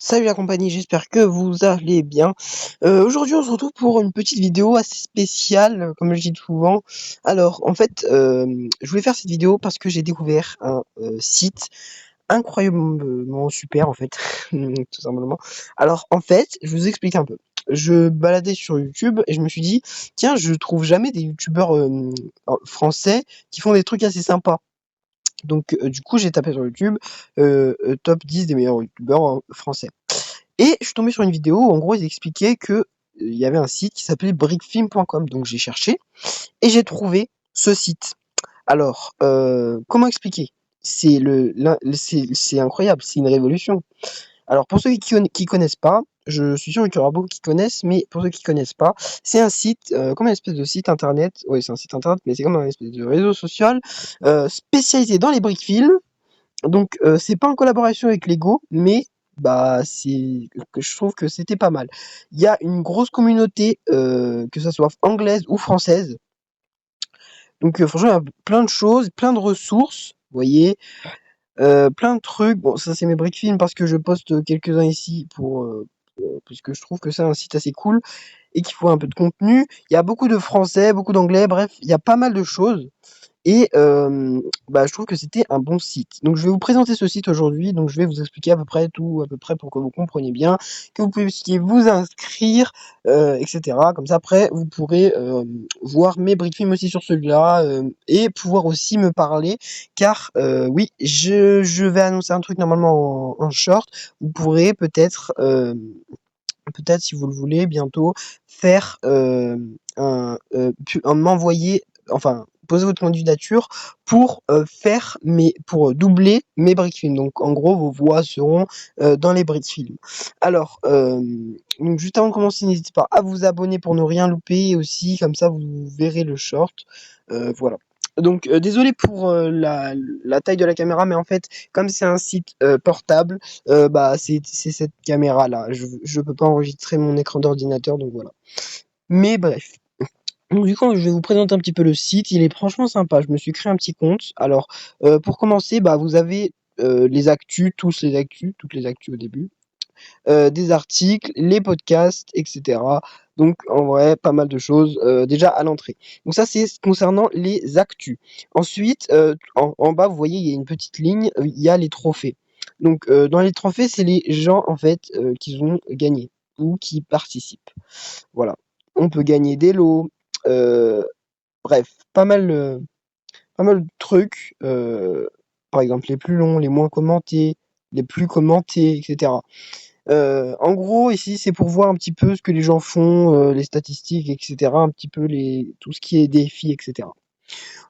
Salut la compagnie, j'espère que vous allez bien. Aujourd'hui, on se retrouve pour une petite vidéo assez spéciale, comme je dis souvent. Alors, en fait, je voulais faire cette vidéo parce que j'ai découvert un site incroyablement super, en fait, tout simplement. Alors, en fait, je vous explique un peu. Je baladais sur YouTube et je me suis dit, tiens, je trouve jamais des youtubeurs français qui font des trucs assez sympas. Donc, du coup, j'ai tapé sur YouTube top 10 des meilleurs youtubeurs français. Et je suis tombé sur une vidéo où en gros ils expliquaient que il y avait un site qui s'appelait brickfilm.com. Donc j'ai cherché et j'ai trouvé ce site. Alors, comment expliquer? C'est incroyable, c'est une révolution. Alors pour ceux qui connaissent pas, je suis sûr qu'il y aura beaucoup qui connaissent, mais pour ceux qui connaissent pas, c'est un site, comme une espèce de site internet. Oui, c'est un site internet, mais c'est comme un espèce de réseau social spécialisé dans les brickfilms. Donc, c'est pas en collaboration avec Lego, mais bah, c'est que je trouve que c'était pas mal. Il y a une grosse communauté, que ça soit anglaise ou française. Donc, franchement, il y a plein de choses, plein de ressources, vous voyez, plein de trucs. Bon, ça, c'est mes briques films parce que je poste quelques-uns ici puisque je trouve que c'est un site assez cool et qu'il faut un peu de contenu. Il y a beaucoup de français, beaucoup d'anglais, bref, il y a pas mal de choses. Et bah, je trouve que c'était un bon site. Donc je vais vous présenter ce site aujourd'hui, donc je vais vous expliquer à peu près tout, à peu près pour que vous compreniez bien, que vous puissiez vous inscrire, et cetera. Comme ça après vous pourrez, voir mes briefings aussi sur celui-là, et pouvoir aussi me parler car, oui, je vais annoncer un truc normalement en short. Vous pourrez peut-être, peut-être si vous le voulez bientôt faire, m'envoyer enfin poser votre candidature pour, pour doubler mes briques films. Donc en gros vos voix seront, dans les briques films. Alors, donc juste avant de commencer, n'hésitez pas à vous abonner pour ne rien louper et aussi comme ça vous verrez le short, voilà. Donc, désolé pour, la taille de la caméra, mais en fait comme c'est un site, portable, bah, c'est cette caméra-là. Je peux pas enregistrer mon écran d'ordinateur, donc voilà. Mais bref. Donc du coup, je vais vous présenter un petit peu le site. Il est franchement sympa. Je me suis créé un petit compte. Alors, pour commencer, bah, vous avez, les actus, toutes les actus au début, des articles, les podcasts, etc. Donc en vrai, pas mal de choses déjà à l'entrée. Donc ça, c'est concernant les actus. Ensuite, en bas, vous voyez, il y a une petite ligne, il y a les trophées. Donc dans les trophées, c'est les gens en fait qui ont gagné ou qui participent. Voilà. On peut gagner des lots, euh, bref, pas mal de trucs. Par exemple, les plus longs, les moins commentés, les plus commentés, etc. En gros, ici, c'est pour voir un petit peu ce que les gens font, les statistiques, etc. Un petit peu tout ce qui est défis, etc.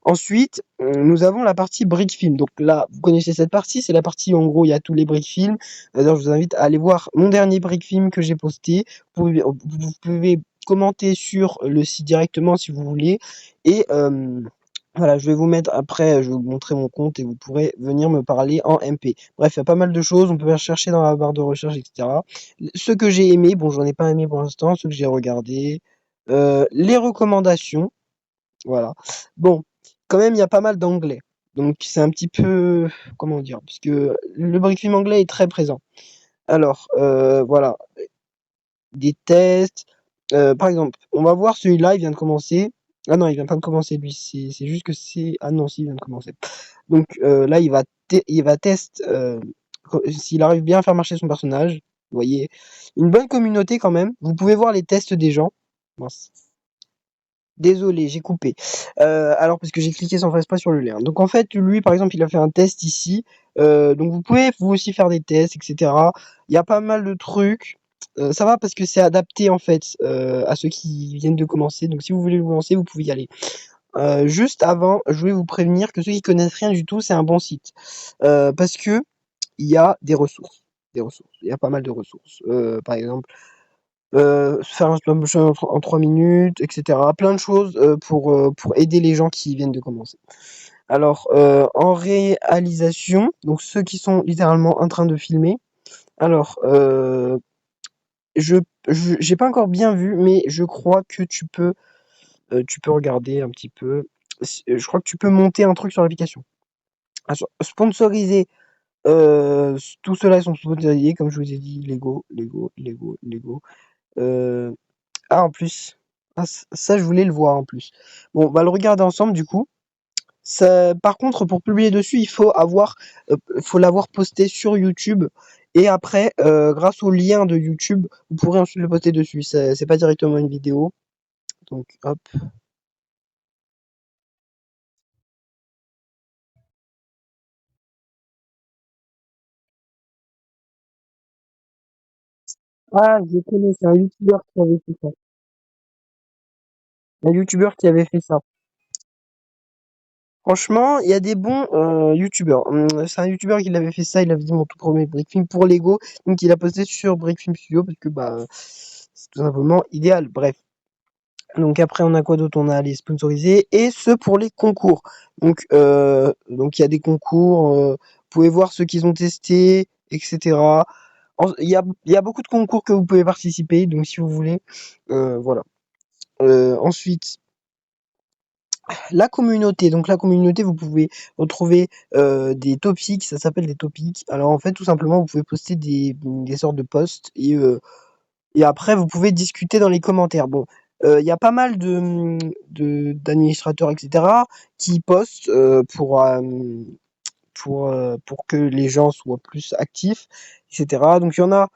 Ensuite, nous avons la partie brick film. Donc là, vous connaissez cette partie, c'est la partie où en gros il y a tous les brick films. D'ailleurs, je vous invite à aller voir mon dernier brick film que j'ai posté. Vous pouvez commenter sur le site directement si vous voulez. Et voilà, je vais vous mettre après, je vais vous montrer mon compte et vous pourrez venir me parler en MP. Bref, il y a pas mal de choses, on peut chercher dans la barre de recherche, etc. Ce que j'ai aimé, bon, j'en ai pas aimé pour l'instant, ce que j'ai regardé, les recommandations, voilà. Bon, quand même, il y a pas mal d'anglais. Donc, c'est un petit peu, comment dire, parce que le briefing anglais est très présent. Alors, voilà, des tests. Par exemple, on va voir celui-là, il vient de commencer. Ah non, il vient pas de commencer, lui. C'est juste que c'est. Ah non, si, il vient de commencer. Donc là, il va tester s'il arrive bien à faire marcher son personnage. Vous voyez, une bonne communauté quand même. Vous pouvez voir les tests des gens. Mince. Désolé, j'ai coupé. Alors parce que j'ai cliqué sans faire exprès sur le lien. Donc en fait, lui, par exemple, il a fait un test ici. Donc vous pouvez vous aussi faire des tests, etc. Il y a pas mal de trucs. Ça va parce que c'est adapté en fait à ceux qui viennent de commencer. Donc si vous voulez vous lancer, vous pouvez y aller. Juste avant, je voulais vous prévenir que ceux qui connaissent rien du tout, c'est un bon site. Parce que il y a des ressources. Des ressources. Il y a pas mal de ressources. Par exemple, faire un stop motion en 3 minutes, etc. Plein de choses pour aider les gens qui viennent de commencer. Alors, en réalisation, donc ceux qui sont littéralement en train de filmer. Alors, je j'ai pas encore bien vu, mais je crois que tu peux regarder un petit peu. Je crois que tu peux monter un truc sur l'application. Ah, sponsoriser Tout cela ils sont sponsorisés, comme je vous ai dit, Lego, Lego, Lego, Lego. Euh, Ah, en plus, ah, ça, je voulais le voir en plus. Bon, on va le regarder ensemble du coup. Ça, par contre, pour publier dessus, faut l'avoir posté sur YouTube. Et après, grâce au lien de YouTube, vous pourrez ensuite le poster dessus. C'est pas directement une vidéo. Donc, hop. Ah, je connais, c'est un YouTuber qui avait fait ça. Un YouTuber qui avait fait ça. Franchement, il y a des bons youtubeurs. C'est un youtubeur qui l'avait fait ça, il avait dit mon tout premier Brickfilm pour Lego, donc il a posté sur Brickfilm Studio parce que bah c'est tout simplement idéal. Bref. Donc après on a quoi d'autre? On a les sponsorisés et ceux pour les concours. Donc il y a des concours, vous pouvez voir ceux qu'ils ont testés, etc. Il y a beaucoup de concours que vous pouvez participer, donc si vous voulez, voilà. Ensuite, la communauté. Donc la communauté, vous pouvez retrouver des topics, ça s'appelle des topics. Alors en fait, tout simplement, vous pouvez poster des sortes de posts et après, vous pouvez discuter dans les commentaires. Bon, il y a pas mal d'administrateurs, etc., qui postent pour que les gens soient plus actifs, etc. Donc il y en a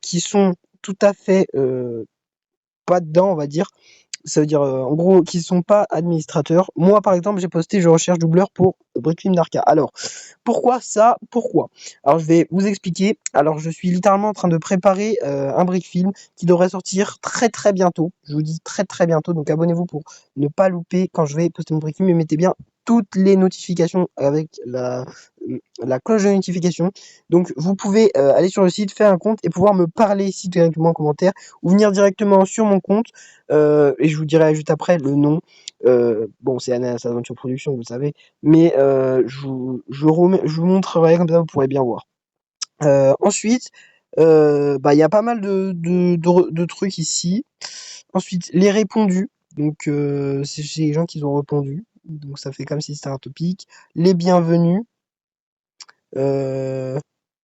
qui sont tout à fait pas dedans, on va dire. Ça veut dire, en gros, qu'ils sont pas administrateurs. Moi, par exemple, j'ai posté, je recherche doubleur pour Brickfilm Darka. Alors, pourquoi ça? Pourquoi? Alors, je vais vous expliquer. Alors, je suis littéralement en train de préparer un Brickfilm qui devrait sortir très très bientôt. Je vous dis très très bientôt. Donc, abonnez-vous pour ne pas louper quand je vais poster mon Brickfilm. Et mettez bien toutes les notifications avec la cloche de notification. Donc, vous pouvez aller sur le site, faire un compte et pouvoir me parler ici directement en commentaire ou venir directement sur mon compte et je vous dirai juste après le nom. Bon, c'est Ananas Adventure Production, vous le savez, mais je vous montrerai comme ça, vous pourrez bien voir. Ensuite, bah, il y a pas mal de trucs ici. Ensuite, les répondus. Donc, c'est les gens qui ont répondu. Donc, ça fait comme si c'était un topic. Les bienvenus. Euh,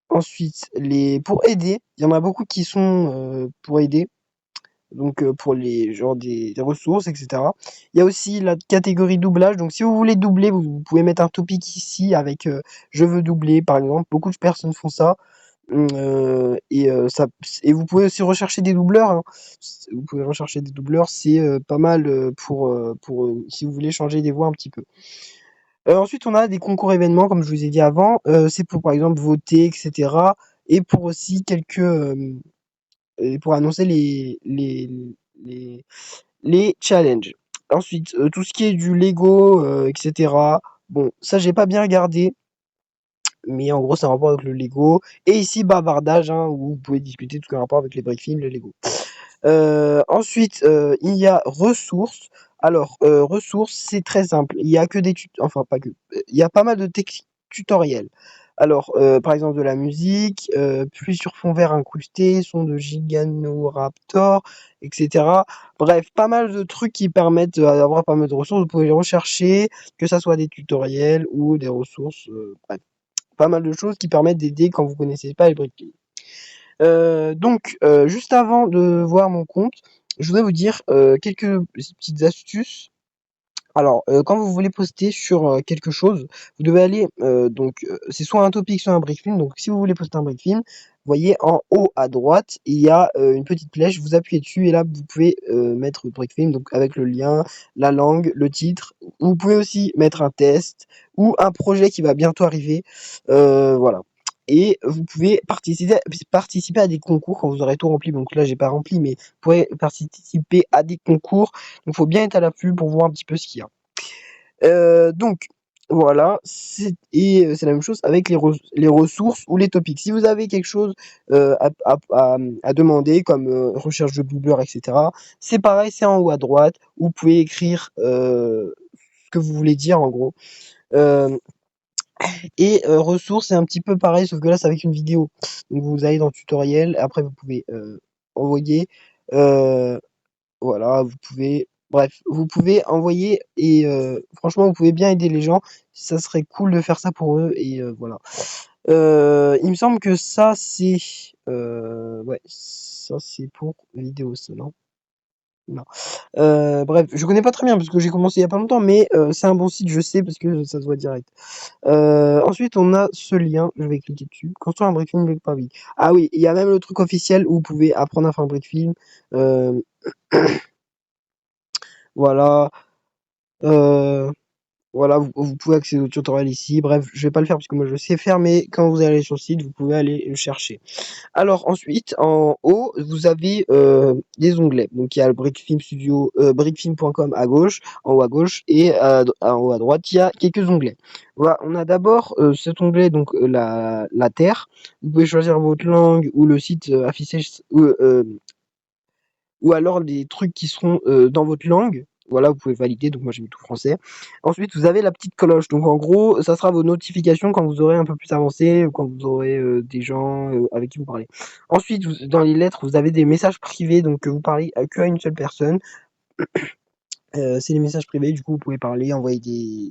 Ensuite, pour aider. Il y en a beaucoup qui sont pour aider. Donc pour les genre des ressources, etc. Il y a aussi la catégorie doublage. Donc si vous voulez doubler, vous pouvez mettre un topic ici avec je veux doubler, par exemple. Beaucoup de personnes font ça. Et vous pouvez aussi rechercher des doubleurs, hein. Vous pouvez rechercher des doubleurs, c'est pas mal si vous voulez changer des voix un petit peu. Ensuite, on a des concours événements, comme je vous ai dit avant. C'est pour par exemple voter, etc. Et pour aussi et pour annoncer les, les challenges. Ensuite, tout ce qui est du Lego, etc. Bon, ça j'ai pas bien regardé, mais en gros c'est un rapport avec le Lego. Et ici bavardage, hein, où vous pouvez discuter tout ce qui a un rapport avec les break films, le Lego. Ensuite, il y a ressources. Alors, ressources, c'est très simple. Il y a que enfin pas que. Il y a pas mal de tutoriels. Alors, par exemple de la musique, pluie sur fond vert incrusté, son de Giganoraptor, etc. Bref, pas mal de trucs qui permettent d'avoir pas mal de ressources. Vous pouvez les rechercher, que ça soit des tutoriels ou des ressources. Bref, pas mal de choses qui permettent d'aider quand vous connaissez pas les briques. Juste avant de voir mon compte, je voudrais vous dire quelques petites astuces. Alors, quand vous voulez poster sur quelque chose, vous devez aller, c'est soit un topic, soit un brick film. Donc, si vous voulez poster un brick film, vous voyez en haut à droite, il y a une petite flèche, vous appuyez dessus et là, vous pouvez mettre le brick film, donc avec le lien, la langue, le titre. Vous pouvez aussi mettre un test ou un projet qui va bientôt arriver. Voilà. Et vous pouvez participer à des concours quand vous aurez tout rempli. Donc là, j'ai pas rempli, mais vous pourrez participer à des concours. Donc, faut bien être à l'affût pour voir un petit peu ce qu'il y a. Donc voilà, c'est la même chose avec les ressources ou les topics. Si vous avez quelque chose à demander, comme recherche de doubleur, etc., c'est pareil, c'est en haut à droite, où vous pouvez écrire ce que vous voulez dire en gros. Euh, ressources, c'est un petit peu pareil, sauf que là, c'est avec une vidéo. Donc vous allez dans le tutoriel, après vous pouvez envoyer. Euh, voilà, vous pouvez, bref, vous pouvez envoyer et franchement, vous pouvez bien aider les gens. Ça serait cool de faire ça pour eux et voilà. Il me semble que ça c'est ouais, ça c'est pour vidéo ça, non? Non. Bref, je connais pas très bien parce que j'ai commencé il y a pas longtemps, mais c'est un bon site, je sais parce que ça se voit direct. Ensuite, on a ce lien, je vais cliquer dessus. Construire un brick film avec Pavie. Ah oui, il y a même le truc officiel où vous pouvez apprendre à faire un brick film. Euh, voilà. Euh, Voilà, vous pouvez accéder au tutoriel ici. Bref, je vais pas le faire parce que moi je sais faire, mais quand vous allez sur le site, vous pouvez aller le chercher. Alors ensuite, en haut, vous avez des onglets. Donc il y a le Brickfilm Studio, brickfilm.com à gauche, en haut à gauche, et en haut à droite, il y a quelques onglets. Voilà, on a d'abord cet onglet, donc la Terre. Vous pouvez choisir votre langue ou le site affiché, ou alors les trucs qui seront dans votre langue. Voilà, vous pouvez valider, donc moi j'ai mis tout français. Ensuite, vous avez la petite cloche. Donc en gros, ça sera vos notifications quand vous aurez un peu plus avancé ou quand vous aurez des gens avec qui vous parlez. Ensuite, dans les lettres, vous avez des messages privés, donc que vous parlez que à une seule personne. C'est les messages privés, du coup vous pouvez parler, envoyer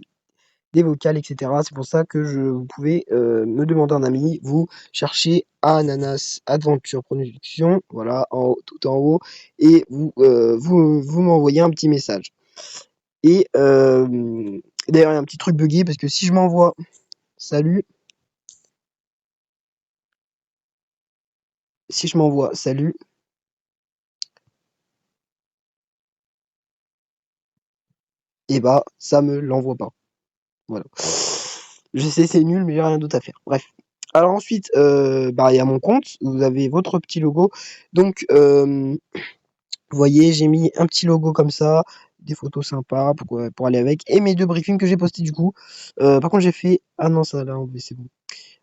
des vocales, etc. C'est pour ça que vous pouvez me demander un ami, vous cherchez Ananas Adventure Production, voilà, tout en haut, et vous m'envoyez un petit message. Et d'ailleurs, il y a un petit truc buggé parce que si je m'envoie salut, si je m'envoie salut, et bah ça me l'envoie pas. Voilà. Je sais, c'est nul, mais j'ai rien d'autre à faire. Bref. Alors ensuite, bah, il y a mon compte, vous avez votre petit logo. Donc, vous voyez, j'ai mis un petit logo comme ça, des photos sympas pour aller avec, et mes deux briefings que j'ai postés du coup. Par contre, j'ai fait... Ah non, ça l'a enlevé, c'est bon.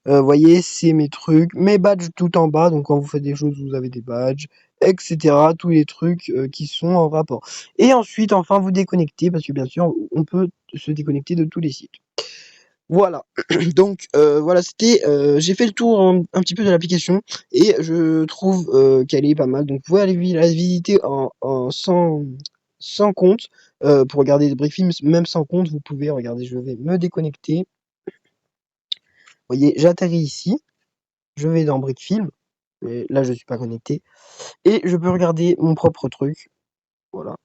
Vous voyez, c'est mes trucs, mes badges tout en bas, donc quand vous faites des choses, vous avez des badges, etc. Tous les trucs qui sont en rapport. Et ensuite, enfin, vous déconnectez, parce que bien sûr, on peut se déconnecter de tous les sites. Voilà. Donc voilà, j'ai fait le tour un petit peu de l'application et je trouve qu'elle est pas mal. Donc vous pouvez aller la visiter sans compte pour regarder des briefings, même sans compte, vous pouvez regarder. Je vais me déconnecter. Vous voyez, j'atterris ici, je vais dans Brickfilm. Et là, je suis pas connecté et je peux regarder mon propre truc. Voilà,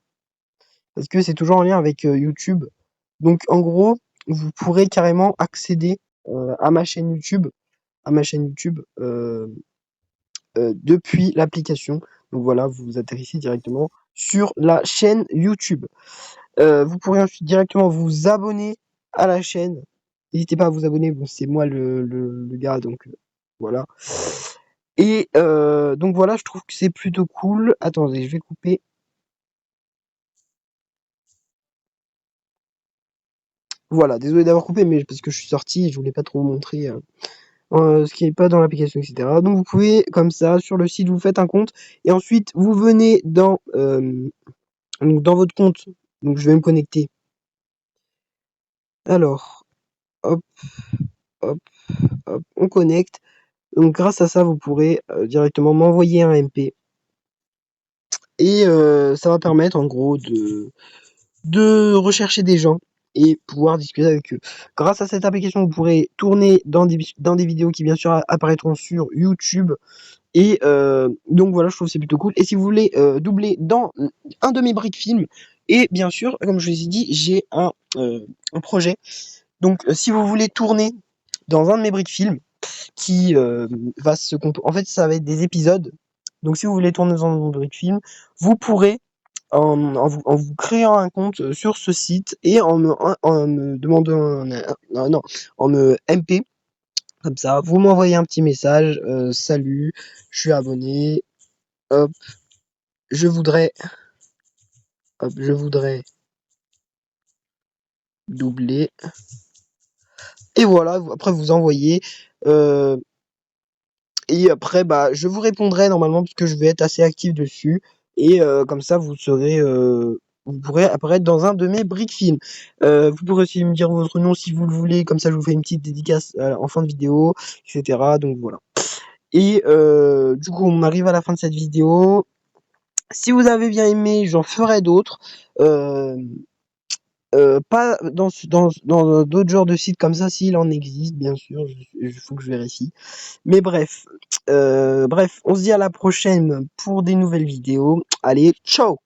parce que c'est toujours en lien avec YouTube. Donc en gros, vous pourrez carrément accéder à ma chaîne YouTube depuis l'application. Donc voilà, vous atterrissez directement sur la chaîne YouTube. Vous pourrez ensuite directement vous abonner à la chaîne. N'hésitez pas à vous abonner, bon, c'est moi le gars, donc voilà. Et donc voilà, je trouve que c'est plutôt cool. Attendez, je vais couper. Voilà, désolé d'avoir coupé, mais parce que je suis sorti et je voulais pas trop vous montrer ce qui est pas dans l'application, etc. Donc vous pouvez, comme ça, sur le site, vous faites un compte et ensuite vous venez donc dans votre compte. Donc je vais me connecter. Alors, hop, hop, hop, on connecte. Donc grâce à ça, vous pourrez directement m'envoyer un MP et ça va permettre en gros de rechercher des gens et pouvoir discuter avec eux. Grâce à cette application, vous pourrez tourner dans des vidéos qui bien sûr apparaîtront sur YouTube. Et donc voilà, je trouve que c'est plutôt cool. Et si vous voulez doubler dans un de mes briques films, et bien sûr, comme je vous ai dit, j'ai un projet. Donc si vous voulez tourner dans un de mes briques films, qui va en fait, ça va être des épisodes. Donc si vous voulez tourner dans un brick film, vous pourrez en vous créant un compte sur ce site et en me demandant non, en me MP comme ça, vous m'envoyez un petit message, salut, je suis abonné, hop, je voudrais, je voudrais doubler, et voilà, après vous envoyez, euh, et après, bah, je vous répondrai normalement parce que je vais être assez actif dessus. Et comme ça, vous pourrez apparaître dans un de mes brick films. Vous pourrez aussi me dire votre nom si vous le voulez. Comme ça, je vous fais une petite dédicace en fin de vidéo, etc. Donc voilà. Et du coup, on arrive à la fin de cette vidéo. Si vous avez bien aimé, j'en ferai d'autres. Pas dans d'autres genres de sites comme ça, s'il en existe, bien sûr, il faut que je vérifie. Mais bref, on se dit à la prochaine pour des nouvelles vidéos. Allez, ciao!